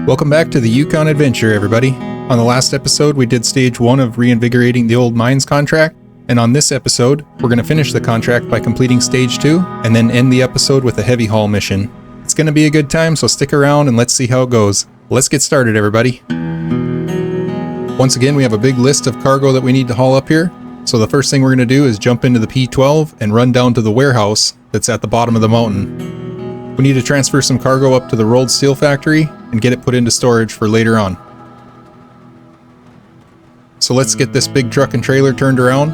Welcome back to the Yukon Adventure, everybody. On the last episode, we did stage 1 of Reinvigorating the Old Mines contract, and on this episode, we're going to finish the contract by completing stage 2, and then end the episode with a heavy haul mission. It's going to be a good time, so stick around and let's see how it goes. Let's get started, everybody. Once again, we have a big list of cargo that we need to haul up here, so the first thing we're going to do is jump into the P12 and run down to the warehouse that's at the bottom of the mountain. We need to transfer some cargo up to the rolled steel factory and get it put into storage for later on. So let's get this big truck and trailer turned around.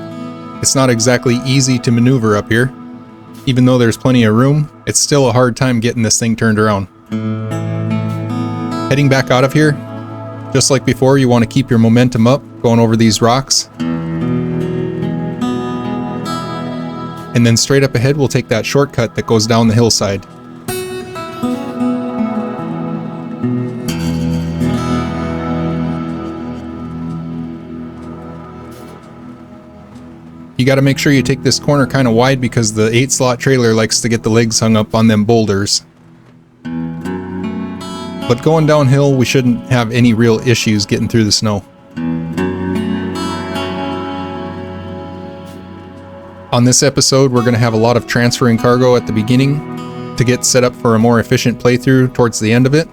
It's not exactly easy to maneuver up here. Even though there's plenty of room, it's still a hard time getting this thing turned around. Heading back out of here, just like before, you want to keep your momentum up, going over these rocks. And then straight up ahead, we'll take that shortcut that goes down the hillside. You got to make sure you take this corner kind of wide because the 8-slot trailer likes to get the legs hung up on them boulders. But going downhill, we shouldn't have any real issues getting through the snow. On this episode, we're going to have a lot of transferring cargo at the beginning to get set up for a more efficient playthrough towards the end of it,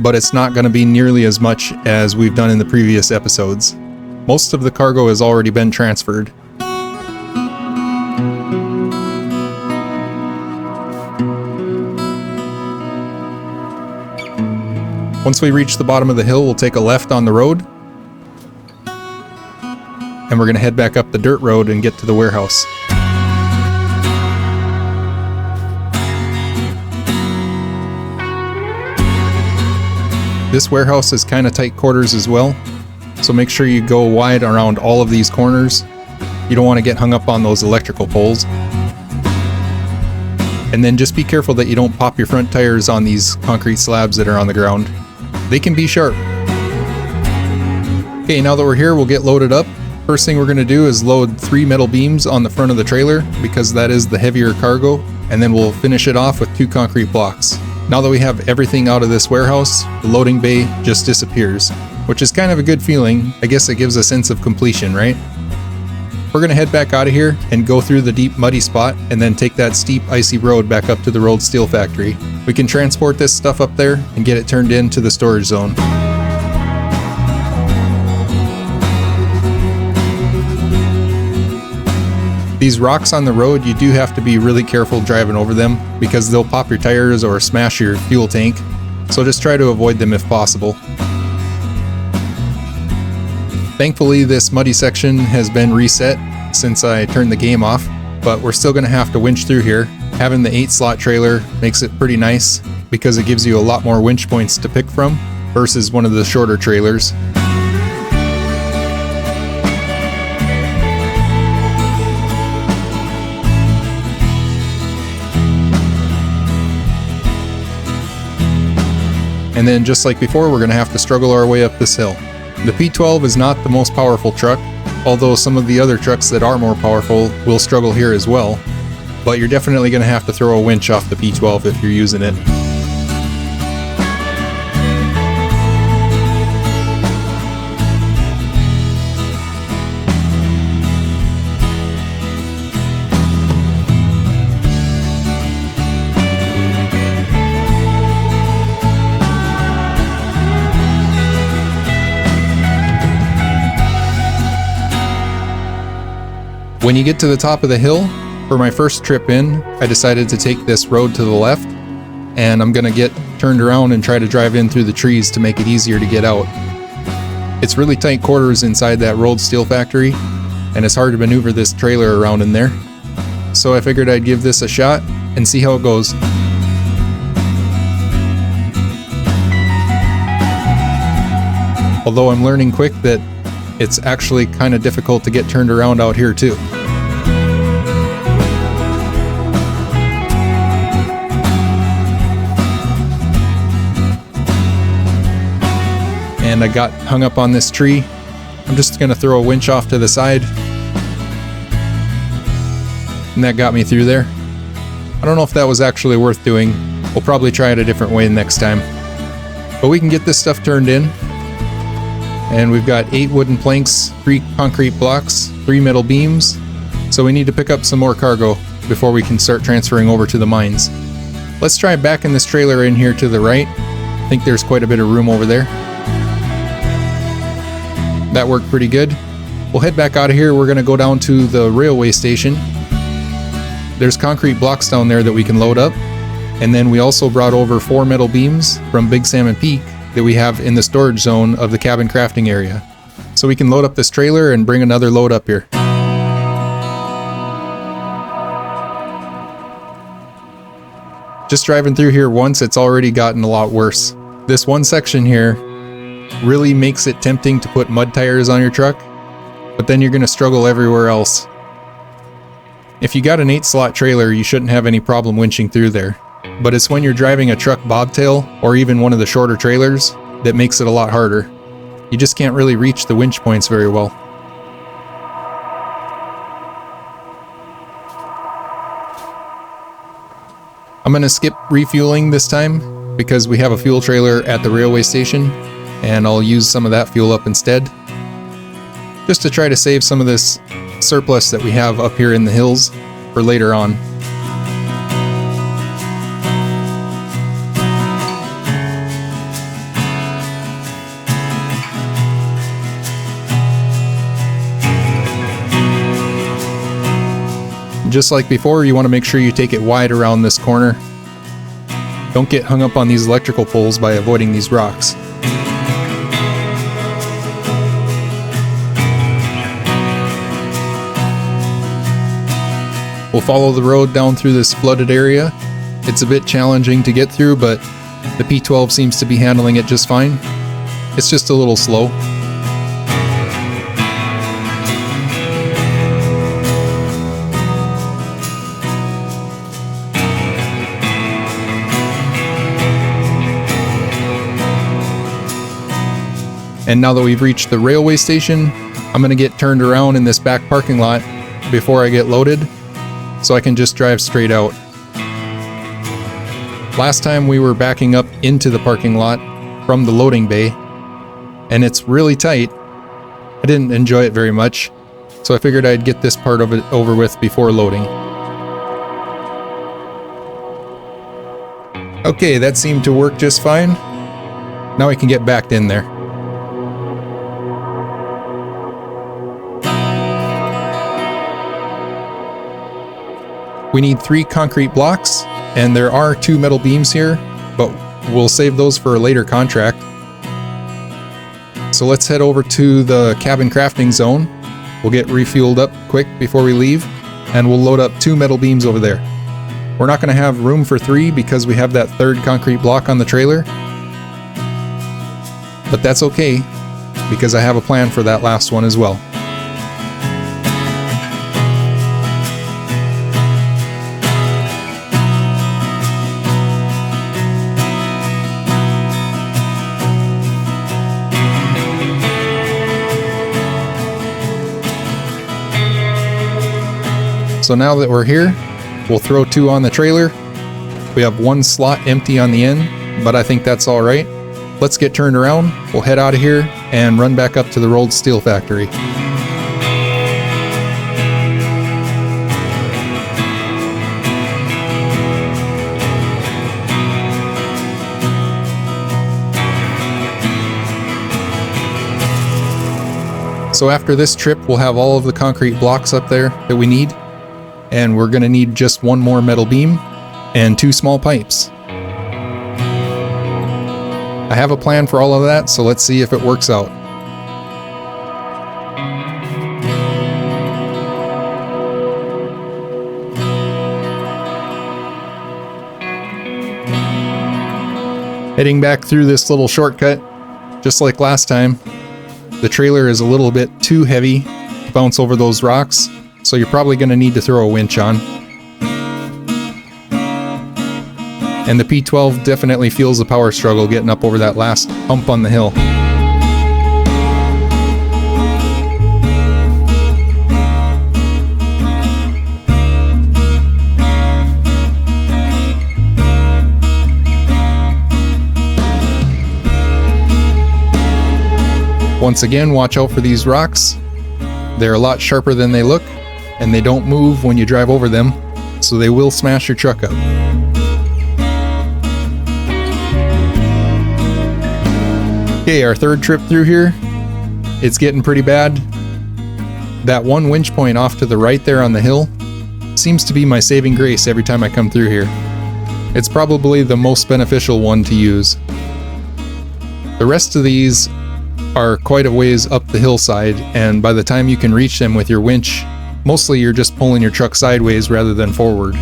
but it's not going to be nearly as much as we've done in the previous episodes. Most of the cargo has already been transferred. Once we reach the bottom of the hill, we'll take a left on the road, and we're going to head back up the dirt road and get to the warehouse. This warehouse is kind of tight quarters as well, so make sure you go wide around all of these corners. You don't want to get hung up on those electrical poles. And then just be careful that you don't pop your front tires on these concrete slabs that are on the ground. They can be sharp. Okay, now that we're here, we'll get loaded up. First thing we're going to do is load 3 metal beams on the front of the trailer because that is the heavier cargo, and then we'll finish it off with 2 concrete blocks. Now that we have everything out of this warehouse, the loading bay just disappears, which is kind of a good feeling. I guess it gives a sense of completion, right? We're going to head back out of here and go through the deep muddy spot and then take that steep icy road back up to the rolled steel factory. We can transport this stuff up there and get it turned into the storage zone. These rocks on the road, you do have to be really careful driving over them because they'll pop your tires or smash your fuel tank, so just try to avoid them if possible. Thankfully, this muddy section has been reset since I turned the game off, but we're still going to have to winch through here. Having the 8-slot trailer makes it pretty nice because it gives you a lot more winch points to pick from versus one of the shorter trailers. And then just like before, we're going to have to struggle our way up this hill. The P12 is not the most powerful truck, although some of the other trucks that are more powerful will struggle here as well, but you're definitely going to have to throw a winch off the P12 if you're using it. When you get to the top of the hill, for my first trip in, I decided to take this road to the left, and I'm gonna get turned around and try to drive in through the trees to make it easier to get out. It's really tight quarters inside that rolled steel factory, and it's hard to maneuver this trailer around in there. So I figured I'd give this a shot and see how it goes. Although I'm learning quick that it's actually kind of difficult to get turned around out here too. And I got hung up on this tree. I'm just gonna throw a winch off to the side. And that got me through there. I don't know if that was actually worth doing. We'll probably try it a different way next time. But we can get this stuff turned in. And we've got 8 wooden planks, 3 concrete blocks, 3 metal beams. So we need to pick up some more cargo before we can start transferring over to the mines. Let's try backing this trailer in here to the right. I think there's quite a bit of room over there. That worked pretty good. We'll head back out of here. We're going to go down to the railway station. There's concrete blocks down there that we can load up. And then we also brought over 4 metal beams from Big Salmon Peak that we have in the storage zone of the cabin crafting area. So we can load up this trailer and bring another load up here. Just driving through here once, it's already gotten a lot worse. This one section here really makes it tempting to put mud tires on your truck, but then you're going to struggle everywhere else. If you got an 8-slot trailer, you shouldn't have any problem winching through there. But it's when you're driving a truck bobtail, or even one of the shorter trailers, that makes it a lot harder. You just can't really reach the winch points very well. I'm going to skip refueling this time, because we have a fuel trailer at the railway station, and I'll use some of that fuel up instead. Just to try to save some of this surplus that we have up here in the hills for later on. Just like before, you want to make sure you take it wide around this corner. Don't get hung up on these electrical poles by avoiding these rocks. We'll follow the road down through this flooded area. It's a bit challenging to get through, but the P12 seems to be handling it just fine. It's just a little slow. And now that we've reached the railway station, I'm going to get turned around in this back parking lot before I get loaded, so I can just drive straight out. Last time we were backing up into the parking lot from the loading bay, and it's really tight. I didn't enjoy it very much, so I figured I'd get this part of it over with before loading. Okay, that seemed to work just fine. Now I can get backed in there. We need 3 concrete blocks, and there are 2 metal beams here, but we'll save those for a later contract. So let's head over to the cabin crafting zone. We'll get refueled up quick before we leave, and we'll load up 2 metal beams over there. We're not going to have room for 3 because we have that 3rd concrete block on the trailer, but that's okay because I have a plan for that last one as well. So now that we're here, we'll throw 2 on the trailer. We have 1 slot empty on the end, but I think that's all right. Let's get turned around. We'll head out of here and run back up to the rolled steel factory. So after this trip, we'll have all of the concrete blocks up there that we need. And we're going to need just 1 more metal beam and 2 small pipes. I have a plan for all of that, so let's see if it works out. Heading back through this little shortcut, just like last time. The trailer is a little bit too heavy to bounce over those rocks, so you're probably going to need to throw a winch on. And the P12 definitely feels the power struggle getting up over that last hump on the hill. Once again, watch out for these rocks. They're a lot sharper than they look, and they don't move when you drive over them, so they will smash your truck up. Okay, our third trip through here, it's getting pretty bad. That one winch point off to the right there on the hill seems to be my saving grace every time I come through here. It's probably the most beneficial one to use. The rest of these are quite a ways up the hillside, and by the time you can reach them with your winch, mostly you're just pulling your truck sideways rather than forward.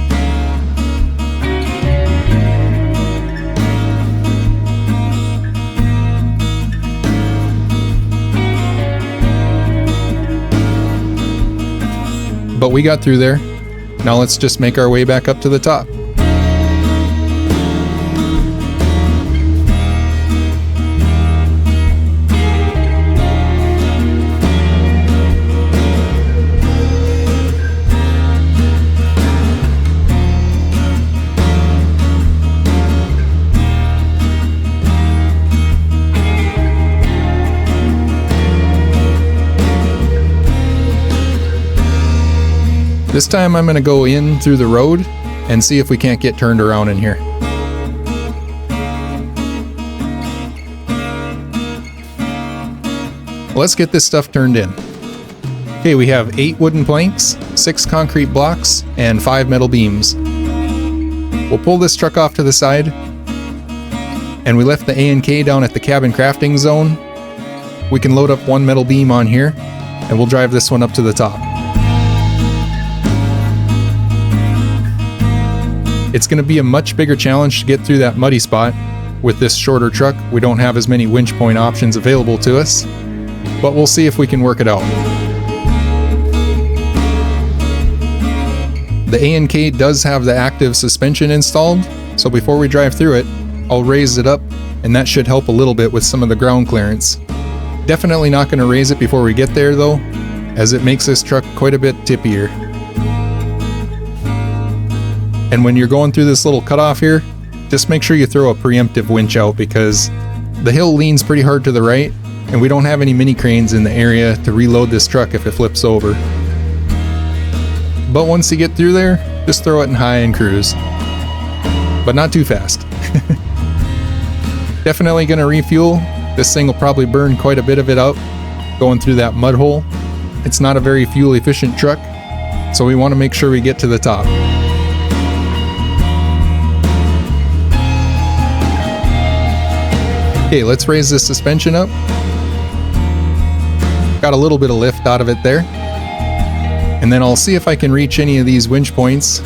But we got through there. Now let's just make our way back up to the top. This time I'm going to go in through the road and see if we can't get turned around in here. Let's get this stuff turned in. Okay, we have 8 wooden planks, 6 concrete blocks, and 5 metal beams. We'll pull this truck off to the side, and we left the A&K down at the cabin crafting zone. We can load up 1 metal beam on here, and we'll drive this one up to the top. It's going to be a much bigger challenge to get through that muddy spot. With this shorter truck, we don't have as many winch point options available to us, but we'll see if we can work it out. The A&K does have the active suspension installed, so before we drive through it, I'll raise it up, and that should help a little bit with some of the ground clearance. Definitely not going to raise it before we get there though, as it makes this truck quite a bit tippier. And when you're going through this little cutoff here, just make sure you throw a preemptive winch out, because the hill leans pretty hard to the right, and we don't have any mini cranes in the area to reload this truck if it flips over. But once you get through there, just throw it in high and cruise. But not too fast. Definitely going to refuel. This thing will probably burn quite a bit of it up going through that mud hole. It's not a very fuel efficient truck, so we want to make sure we get to the top. Okay, let's raise this suspension up. Got a little bit of lift out of it there. And then I'll see if I can reach any of these winch points.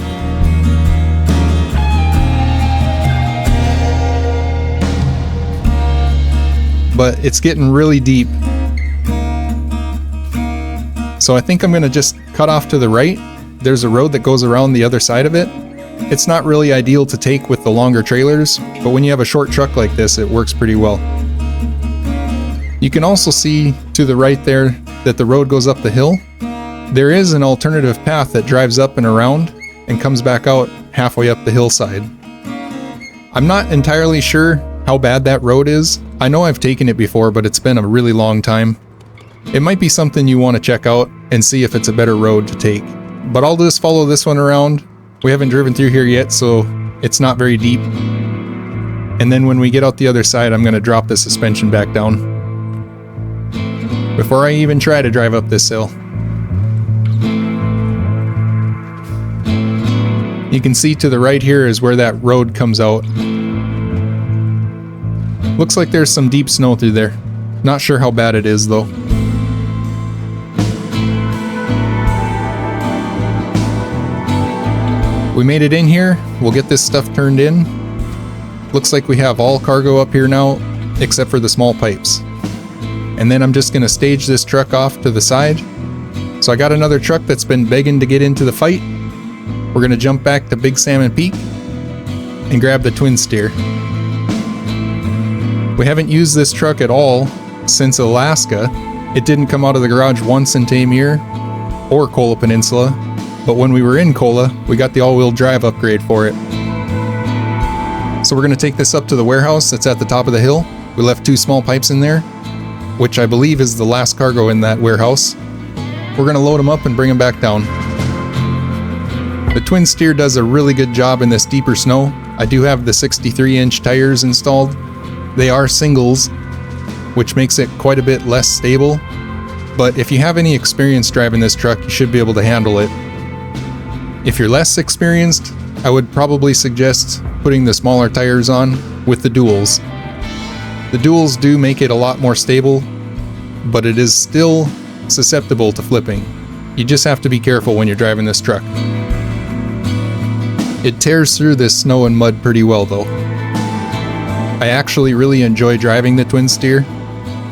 But it's getting really deep. So I think I'm going to just cut off to the right. There's a road that goes around the other side of it. It's not really ideal to take with the longer trailers, but when you have a short truck like this, it works pretty well. You can also see to the right there that the road goes up the hill. There is an alternative path that drives up and around and comes back out halfway up the hillside. I'm not entirely sure how bad that road is. I know I've taken it before, but it's been a really long time. It might be something you want to check out and see if it's a better road to take. But I'll just follow this one around. We haven't driven through here yet, so it's not very deep. And then when we get out the other side, I'm going to drop the suspension back down before I even try to drive up this hill. You can see to the right here is where that road comes out. Looks like there's some deep snow through there. Not sure how bad it is though. We made it in here. We'll get this stuff turned in. Looks like we have all cargo up here now, except for the small pipes. And then I'm just going to stage this truck off to the side. So I got another truck that's been begging to get into the fight. We're going to jump back to Big Salmon Peak and grab the twin steer. We haven't used this truck at all since Alaska. It didn't come out of the garage once in Tamir or Kola Peninsula, but when we were in Kola, we got the all-wheel drive upgrade for it. So we're going to take this up to the warehouse that's at the top of the hill. We left 2 small pipes in there. which I believe is the last cargo in that warehouse. We're going to load them up and bring them back down. The twin steer does a really good job in this deeper snow. I do have the 63-inch tires installed. They are singles, which makes it quite a bit less stable. But if you have any experience driving this truck, you should be able to handle it. If you're less experienced, I would probably suggest putting the smaller tires on with the duals. The duals do make it a lot more stable, but it is still susceptible to flipping. You just have to be careful when you're driving this truck. It tears through this snow and mud pretty well though. I actually really enjoy driving the twin steer.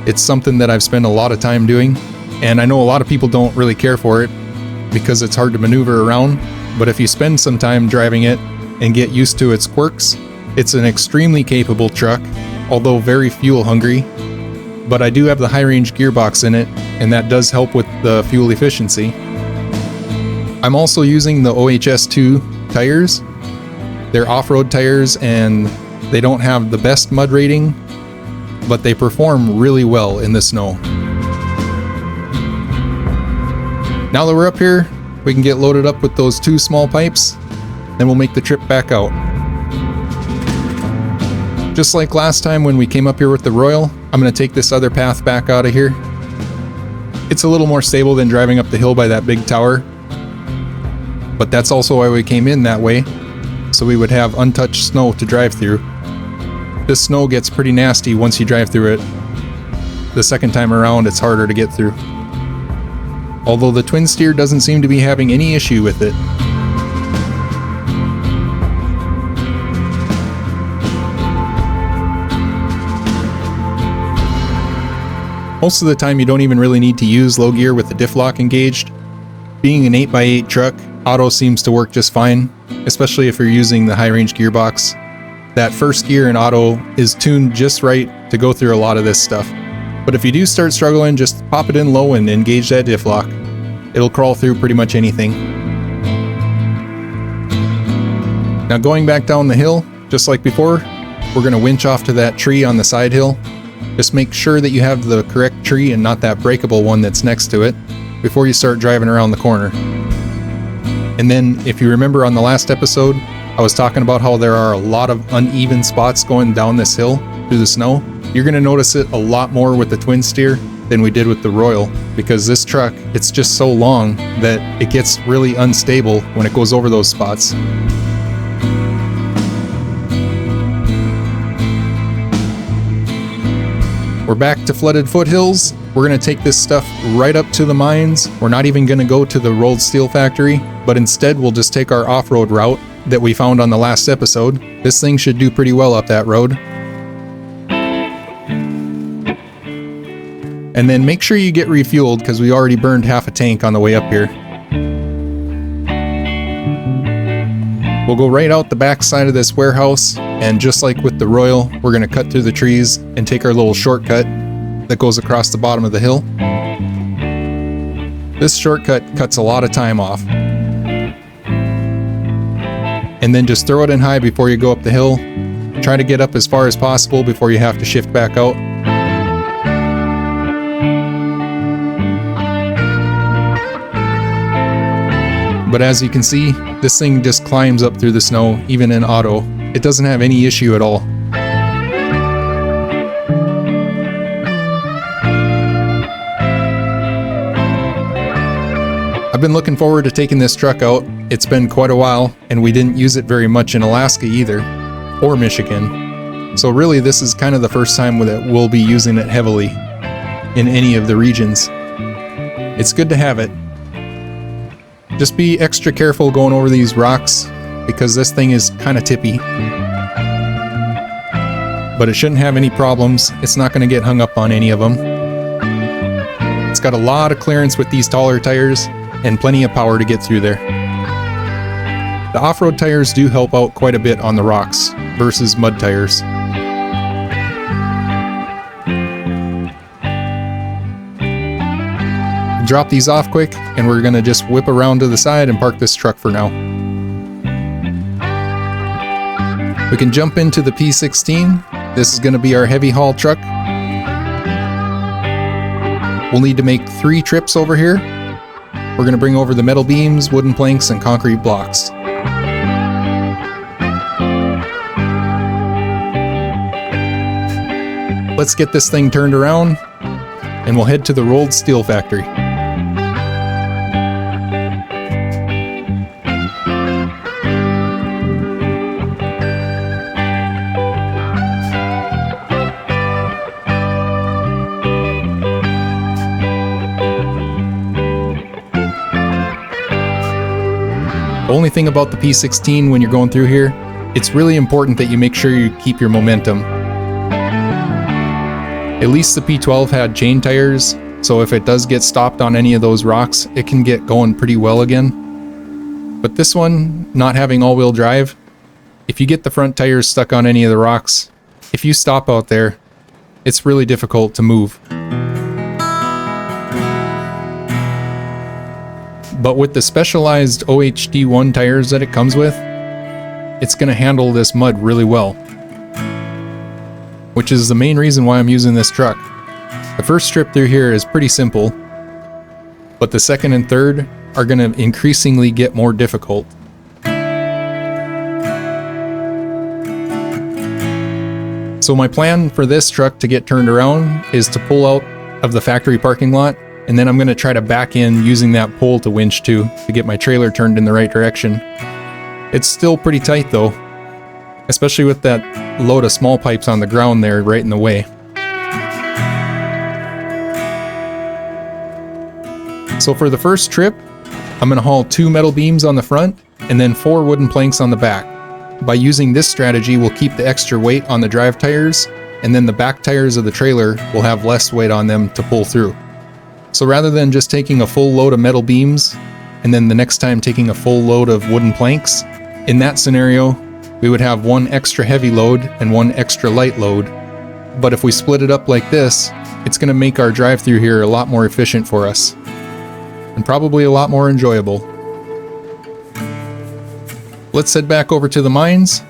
It's something that I've spent a lot of time doing, and I know a lot of people don't really care for it because it's hard to maneuver around, but if you spend some time driving it and get used to its quirks, it's an extremely capable truck, although very fuel hungry. But I do have the high range gearbox in it, and that does help with the fuel efficiency. I'm also using the OHS2 tires. They're off-road tires and they don't have the best mud rating, but they perform really well in the snow. Now that we're up here, we can get loaded up with those 2 small pipes, then we'll make the trip back out. Just like last time when we came up here with the Royal, I'm going to take this other path back out of here. It's a little more stable than driving up the hill by that big tower, but that's also why we came in that way, so we would have untouched snow to drive through. This snow gets pretty nasty once you drive through it. The second time around, it's harder to get through. Although the twin steer doesn't seem to be having any issue with it. Most of the time you don't even really need to use low gear with the diff lock engaged. Being an 8x8 truck, auto seems to work just fine, especially if you're using the high range gearbox. That first gear in auto is tuned just right to go through a lot of this stuff. But if you do start struggling, just pop it in low and engage that diff lock. It'll crawl through pretty much anything. Now going back down the hill, just like before, we're going to winch off to that tree on the side hill. Just make sure that you have the correct tree and not that breakable one that's next to it before you start driving around the corner. And then if you remember on the last episode, I was talking about how there are a lot of uneven spots going down this hill through the snow. You're going to notice it a lot more with the twin steer than we did with the Royal, because this truck, it's just so long that it gets really unstable when it goes over those spots. We're back to Flooded Foothills. We're going to take this stuff right up to the mines. We're not even going to go to the rolled steel factory, but instead we'll just take our off-road route that we found on the last episode. This thing should do pretty well up that road. And then make sure you get refueled because we already burned half a tank on the way up here. We'll go right out the back side of this warehouse, and just like with the Royal, we're going to cut through the trees and take our little shortcut that goes across the bottom of the hill. This shortcut cuts a lot of time off. And then just throw it in high before you go up the hill. Try to get up as far as possible before you have to shift back out. But as you can see, this thing just climbs up through the snow, even in auto. It doesn't have any issue at all. I've been looking forward to taking this truck out. It's been quite a while, and we didn't use it very much in Alaska either, or Michigan. So really this is kind of the first time that we'll be using it heavily in any of the regions. It's good to have it. Just be extra careful going over these rocks because this thing is kind of tippy. But it shouldn't have any problems. It's not going to get hung up on any of them. It's got a lot of clearance with these taller tires and plenty of power to get through there. The off-road tires do help out quite a bit on the rocks versus mud tires. Drop these off quick, and we're going to just whip around to the side and park this truck for now. We can jump into the P16. This is going to be our heavy haul truck. We'll need to make 3 trips over here. We're going to bring over the metal beams, wooden planks, and concrete blocks. Let's get this thing turned around, and we'll head to the rolled steel factory. The only thing about the P16 when you're going through here, it's really important that you make sure you keep your momentum. At least the P12 had chain tires, so if it does get stopped on any of those rocks, it can get going pretty well again. But this one, not having all-wheel drive, if you get the front tires stuck on any of the rocks, if you stop out there, it's really difficult to move. But with the specialized OHD1 tires that it comes with, it's going to handle this mud really well. Which is the main reason why I'm using this truck. The first trip through here is pretty simple, but the second and third are going to increasingly get more difficult. So my plan for this truck to get turned around is to pull out of the factory parking lot, and then I'm going to try to back in using that pole to winch to get my trailer turned in the right direction. It's still pretty tight though, especially with that load of small pipes on the ground there right in the way. So for the first trip, I'm going to haul 2 metal beams on the front and then 4 wooden planks on the back. By using this strategy, we'll keep the extra weight on the drive tires, and then the back tires of the trailer will have less weight on them to pull through. So rather than just taking a full load of metal beams and then the next time taking a full load of wooden planks, in that scenario, we would have 1 extra heavy load and 1 extra light load. But if we split it up like this, it's going to make our drive through here a lot more efficient for us. And probably a lot more enjoyable. Let's head back over to the mines.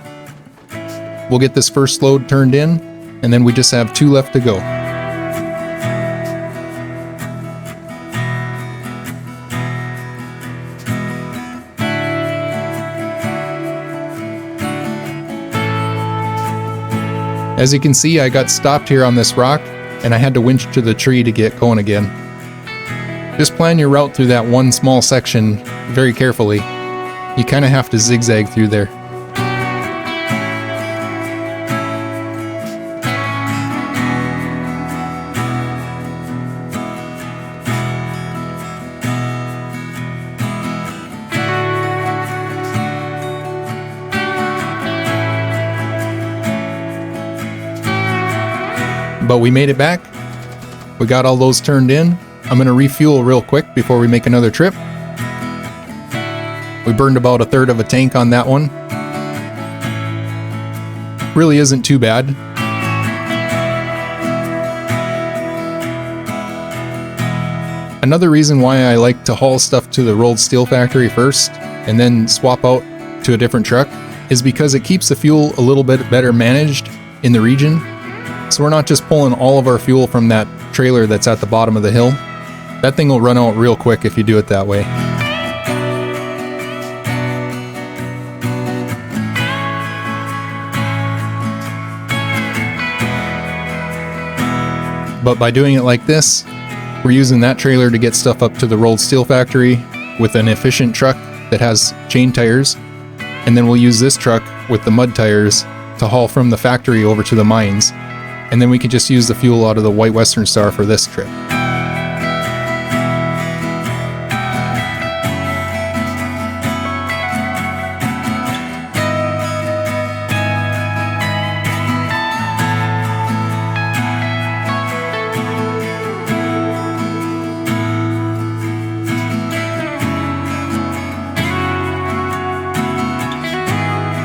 We'll get this first load turned in, and then we just have 2 left to go. As you can see, I got stopped here on this rock, and I had to winch to the tree to get going again. Just plan your route through that one small section very carefully. You kind of have to zigzag through there. But we made it back. We got all those turned in. I'm going to refuel real quick before we make another trip. We burned about 1/3 of a tank on that one. Really isn't too bad. Another reason why I like to haul stuff to the rolled steel factory first and then swap out to a different truck is because it keeps the fuel a little bit better managed in the region. So we're not just pulling all of our fuel from that trailer that's at the bottom of the hill. That thing will run out real quick if you do it that way. But by doing it like this, we're using that trailer to get stuff up to the rolled steel factory with an efficient truck that has chain tires, and then we'll use this truck with the mud tires to haul from the factory over to the mines. And then we can just use the fuel out of the White Western Star for this trip.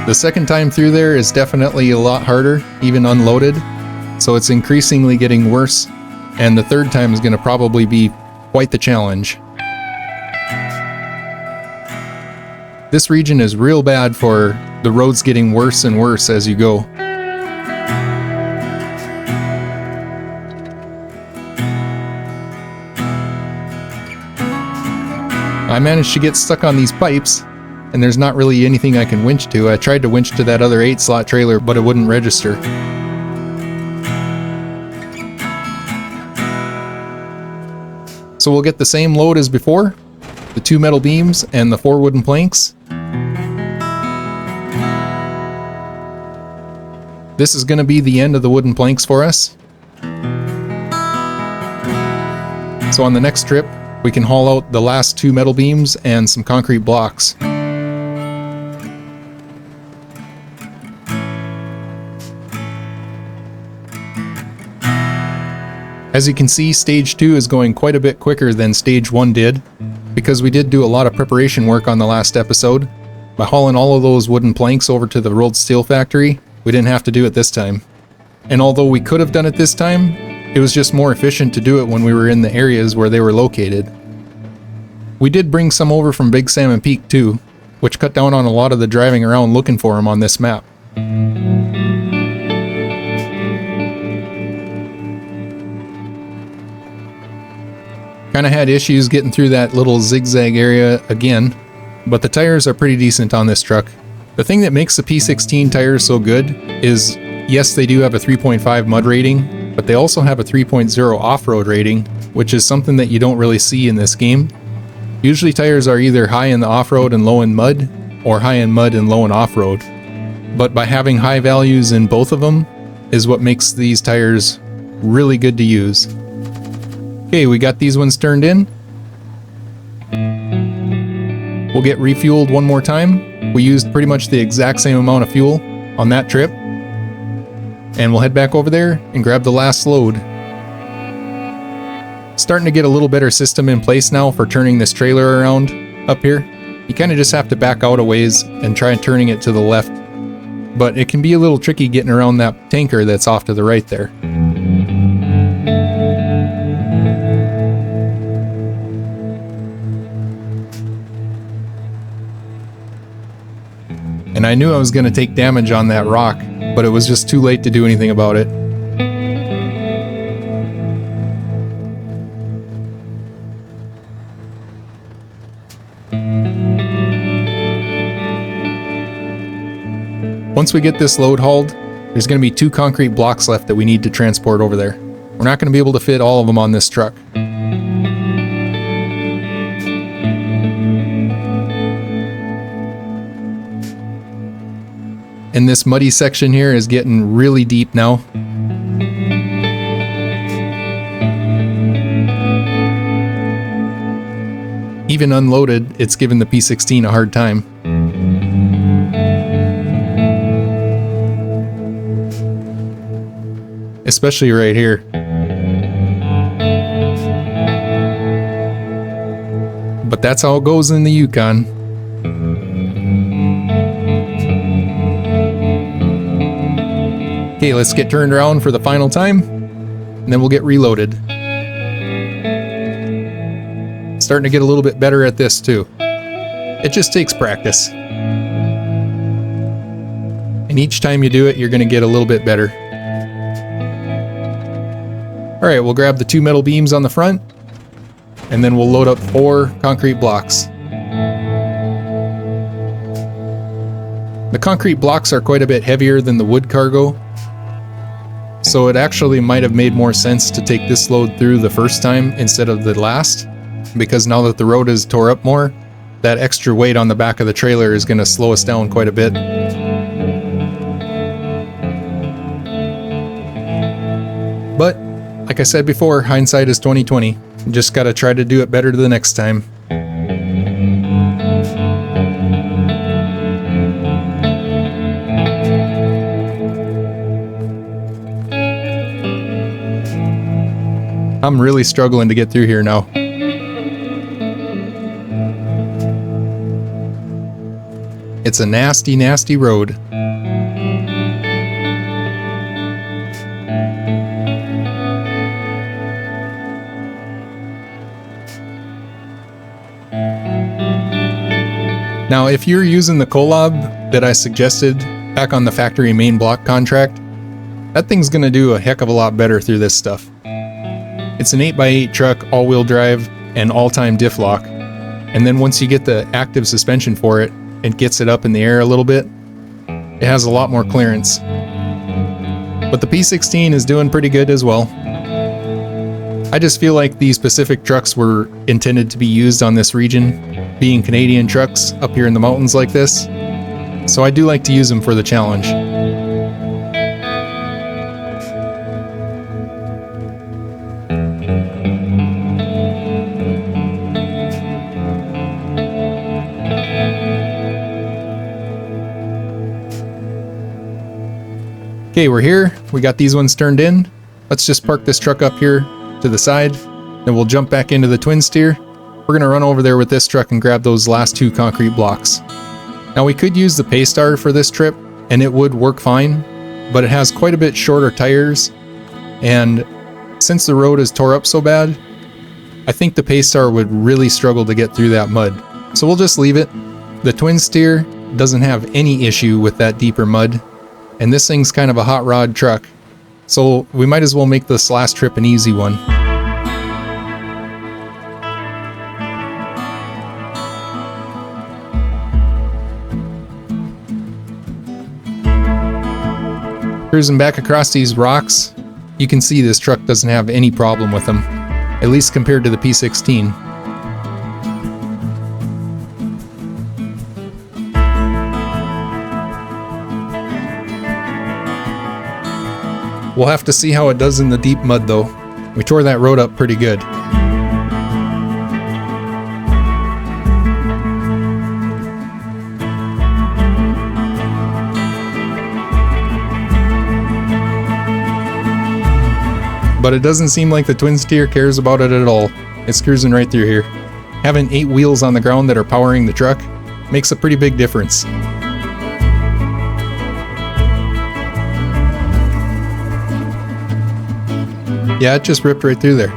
The second time through there is definitely a lot harder, even unloaded. So it's increasingly getting worse, and the third time is going to probably be quite the challenge. This region is real bad for the roads getting worse and worse as you go. I managed to get stuck on these pipes, and there's not really anything I can winch to. I tried to winch to that other 8-slot trailer, but it wouldn't register. So we'll get the same load as before, the 2 metal beams and the 4 wooden planks. This is going to be the end of the wooden planks for us. So on the next trip, we can haul out the last 2 metal beams and some concrete blocks. As you can see, stage 2 is going quite a bit quicker than stage 1 did, because we did do a lot of preparation work on the last episode. By hauling all of those wooden planks over to the rolled steel factory, we didn't have to do it this time. And although we could have done it this time, it was just more efficient to do it when we were in the areas where they were located. We did bring some over from Big Salmon Peak too, which cut down on a lot of the driving around looking for them on this map. Kinda had issues getting through that little zigzag area again, but the tires are pretty decent on this truck. The thing that makes the P16 tires so good is, yes, they do have a 3.5 mud rating, but they also have a 3.0 off-road rating, which is something that you don't really see in this game. Usually tires are either high in the off-road and low in mud, or high in mud and low in off-road. But by having high values in both of them is what makes these tires really good to use. Okay, we got these ones turned in. We'll get refueled one more time. We used pretty much the exact same amount of fuel on that trip. And we'll head back over there and grab the last load. Starting to get a little better system in place now for turning this trailer around up here. You kind of just have to back out a ways and try turning it to the left. But it can be a little tricky getting around that tanker that's off to the right there. And I knew I was going to take damage on that rock, but it was just too late to do anything about it. Once we get this load hauled, there's going to be 2 concrete blocks left that we need to transport over there. We're not going to be able to fit all of them on this truck. And this muddy section here is getting really deep now. Even unloaded, it's giving the P16 a hard time. Especially right here. But that's how it goes in the Yukon. Okay, let's get turned around for the final time, and then we'll get reloaded. Starting to get a little bit better at this too. It just takes practice. And each time you do it, you're going to get a little bit better. Alright, we'll grab the 2 metal beams on the front, and then we'll load up 4 concrete blocks. The concrete blocks are quite a bit heavier than the wood cargo, so it actually might have made more sense to take this load through the first time instead of the last, because now that the road is tore up more, that extra weight on the back of the trailer is going to slow us down quite a bit. But, like I said before, hindsight is 20/20. You just gotta try to do it better the next time. I'm really struggling to get through here now. It's a nasty, nasty road. Now, if you're using the collab that I suggested back on the factory main block contract, that thing's gonna do a heck of a lot better through this stuff. It's an 8x8 truck, all-wheel drive, and all-time diff lock. And then once you get the active suspension for it, it gets it up in the air a little bit. It has a lot more clearance. But the P16 is doing pretty good as well. I just feel like these Pacific trucks were intended to be used on this region, being Canadian trucks up here in the mountains like this. So I do like to use them for the challenge. Okay, we're here. We got these ones turned in. Let's just park this truck up here to the side. Then we'll jump back into the twin steer. We're gonna run over there with this truck and grab those last 2 concrete blocks. Now we could use the Paystar for this trip and it would work fine, but it has quite a bit shorter tires. And since the road is tore up so bad, I think the Paystar would really struggle to get through that mud. So we'll just leave it. The twin steer doesn't have any issue with that deeper mud. And this thing's kind of a hot rod truck, so we might as well make this last trip an easy one. Cruising back across these rocks, you can see this truck doesn't have any problem with them, at least compared to the P16. We'll have to see how it does in the deep mud though. We tore that road up pretty good. But it doesn't seem like the twin steer cares about it at all. It's cruising right through here. Having 8 wheels on the ground that are powering the truck makes a pretty big difference. Yeah, it just ripped right through there.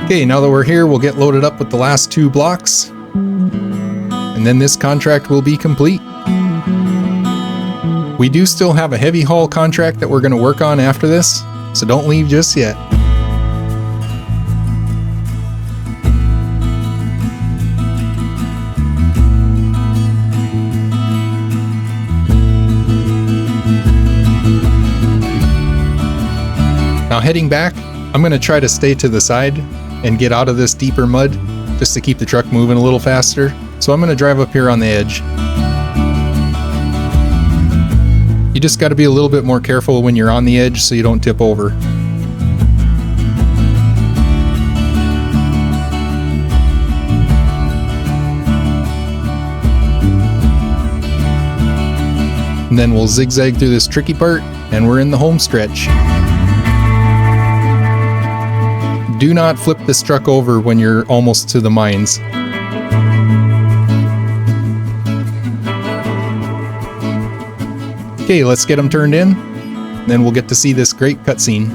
Okay, now that we're here, we'll get loaded up with the last 2 blocks. And then this contract will be complete. We do still have a heavy haul contract that we're going to work on after this, so don't leave just yet. Now heading back, I'm going to try to stay to the side and get out of this deeper mud just to keep the truck moving a little faster. So I'm going to drive up here on the edge. You just got to be a little bit more careful when you're on the edge so you don't tip over. And then we'll zigzag through this tricky part and we're in the home stretch. Do not flip this truck over when you're almost to the mines. Okay, let's get them turned in, then we'll get to see this great cutscene.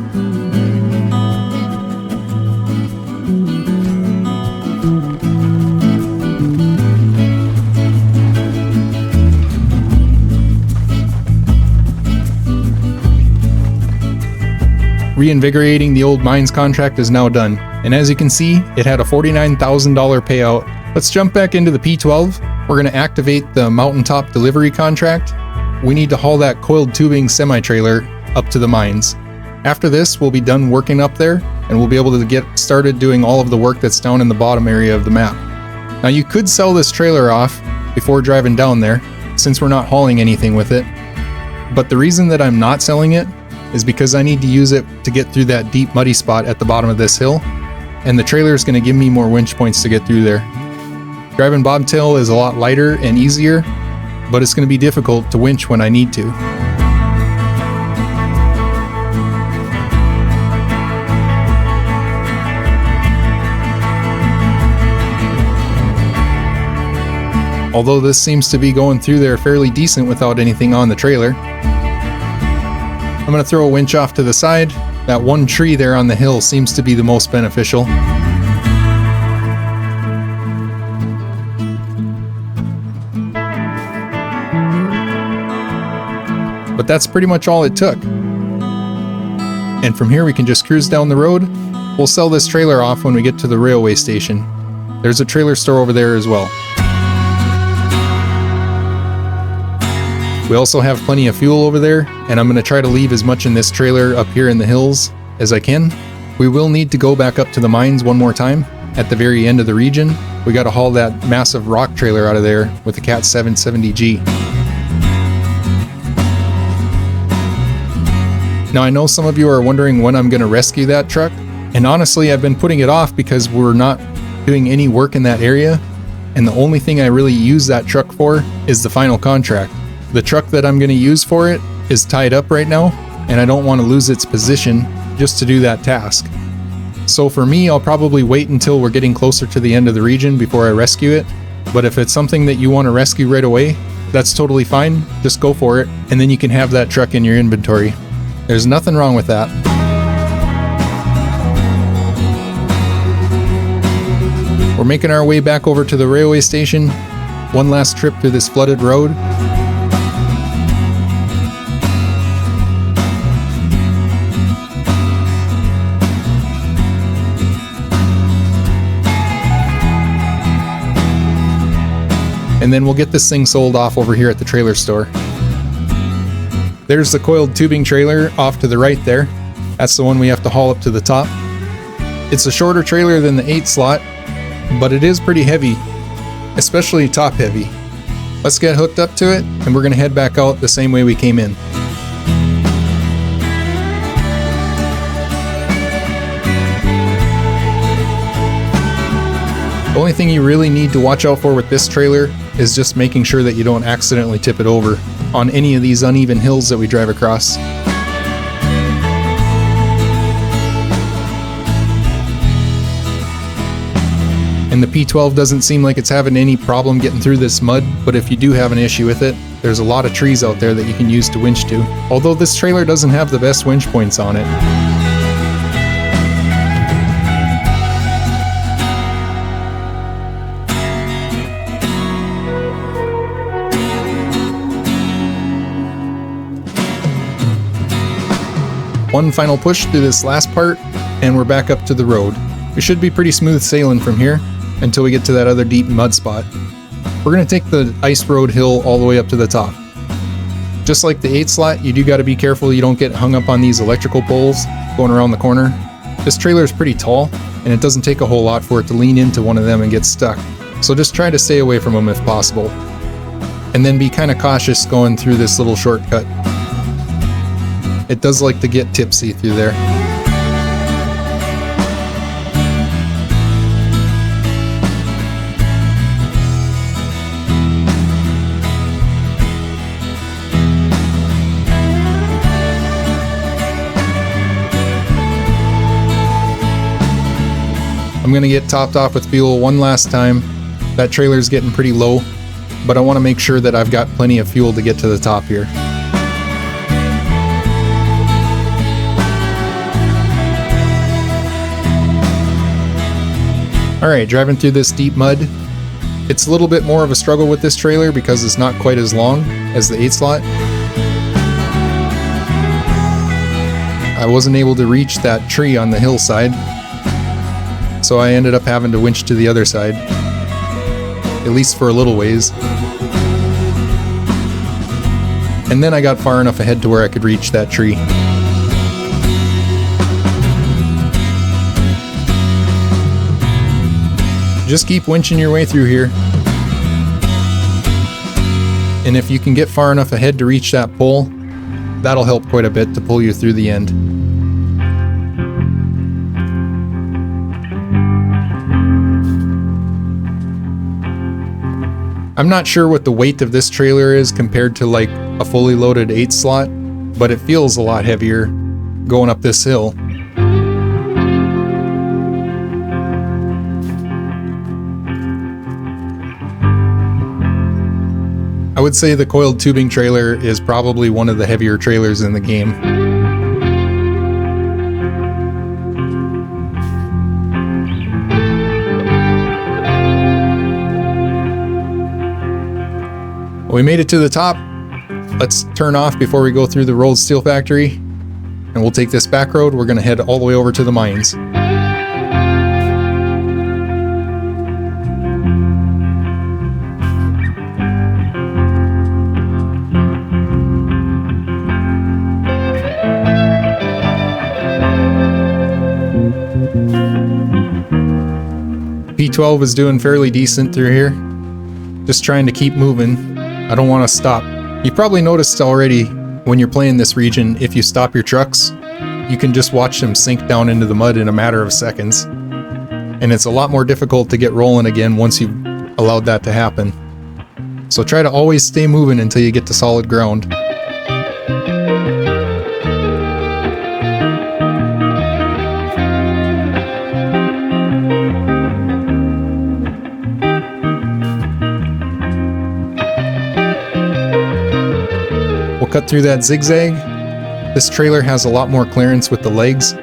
Reinvigorating the old mines contract is now done, and as you can see, it had a $49,000 payout. Let's jump back into the P12. We're going to activate the Mountaintop delivery contract. We need to haul that coiled tubing semi-trailer up to the mines. After this, we'll be done working up there, and we'll be able to get started doing all of the work that's down in the bottom area of the map. Now you could sell this trailer off before driving down there, since we're not hauling anything with it. But the reason that I'm not selling it is because I need to use it to get through that deep muddy spot at the bottom of this hill, and the trailer is going to give me more winch points to get through there. Driving bobtail is a lot lighter and easier, but it's going to be difficult to winch when I need to. Although this seems to be going through there fairly decent without anything on the trailer. I'm going to throw a winch off to the side. That one tree there on the hill seems to be the most beneficial. But that's pretty much all it took. and from here we can just cruise down the road. We'll sell this trailer off when we get to the railway station. There's a trailer store over there as well. We also have plenty of fuel over there, and I'm going to try to leave as much in this trailer up here in the hills as I can. We will need to go back up to the mines one more time at the very end of the region. We got to haul that massive rock trailer out of there with the Cat 770G. Now I know some of you are wondering when I'm going to rescue that truck, and honestly I've been putting it off because we're not doing any work in that area, and the only thing I really use that truck for is the final contract. The truck that I'm going to use for it is tied up right now, and I don't want to lose its position just to do that task. So for me, I'll probably wait until we're getting closer to the end of the region before I rescue it. But if it's something that you want to rescue right away, that's totally fine. Just go for it, and then you can have that truck in your inventory. There's nothing wrong with that. We're making our way back over to the railway station. One last trip through this flooded road. And then we'll get this thing sold off over here at the trailer store. There's the coiled tubing trailer off to the right there. That's the one we have to haul up to the top. It's a shorter trailer than the 8 slot, but it is pretty heavy, especially top heavy. Let's get hooked up to it, and we're gonna head back out the same way we came in. The only thing you really need to watch out for with this trailer is just making sure that you don't accidentally tip it over on any of these uneven hills that we drive across. And the P12 doesn't seem like it's having any problem getting through this mud, but if you do have an issue with it, there's a lot of trees out there that you can use to winch to. Although this trailer doesn't have the best winch points on it. One final push through this last part, and we're back up to the road. We should be pretty smooth sailing from here until we get to that other deep mud spot. We're going to take the ice road hill all the way up to the top. Just like the 8 slot, you do got to be careful you don't get hung up on these electrical poles going around the corner. This trailer is pretty tall, and it doesn't take a whole lot for it to lean into one of them and get stuck. So just try to stay away from them if possible. And then be kind of cautious going through this little shortcut. It does like to get tipsy through there. I'm gonna get topped off with fuel one last time. That trailer's getting pretty low, but I want to make sure that I've got plenty of fuel to get to the top here. Alright, driving through this deep mud. It's a little bit more of a struggle with this trailer because it's not quite as long as the 8 slot. I wasn't able to reach that tree on the hillside, so I ended up having to winch to the other side, at least for a little ways. And then I got far enough ahead to where I could reach that tree. Just keep winching your way through here. And if you can get far enough ahead to reach that pole, that'll help quite a bit to pull you through the end. I'm not sure what the weight of this trailer is compared to like a fully loaded 8 slot, but it feels a lot heavier going up this hill. I would say the coiled tubing trailer is probably one of the heavier trailers in the game. We made it to the top. Let's turn off before we go through the rolled steel factory, and and we'll take this back road. We're going to head all the way over to the mines. P12 is doing fairly decent through here. Just trying to keep moving. I don't want to stop. You probably noticed already when you're playing this region, if you stop your trucks, you can just watch them sink down into the mud in a matter of seconds. And it's a lot more difficult to get rolling again once you've allowed that to happen. So try to always stay moving until you get to solid ground. Cut through that zigzag. This trailer has a lot more clearance with the legs,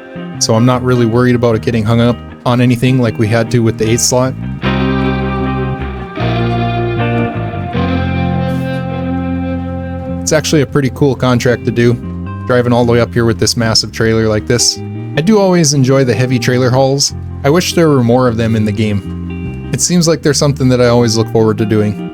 so I'm not really worried about it getting hung up on anything like we had to with the 8 slot. It's actually a pretty cool contract to do, driving all the way up here with this massive trailer like this. I do always enjoy the heavy trailer hauls. I wish there were more of them in the game. It seems like there's something that I always look forward to doing.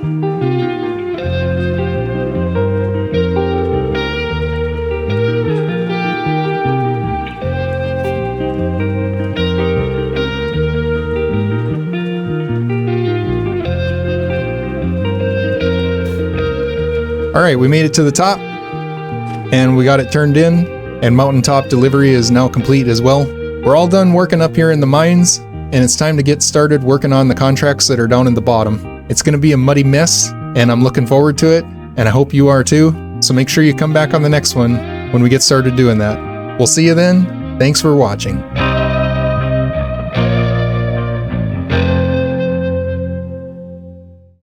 Alright, we made it to the top, and we got it turned in, and Mountaintop delivery is now complete as well. We're all done working up here in the mines, and it's time to get started working on the contracts that are down in the bottom. It's going to be a muddy mess, and I'm looking forward to it, and I hope you are too, so make sure you come back on the next one when we get started doing that. We'll see you then. Thanks for watching.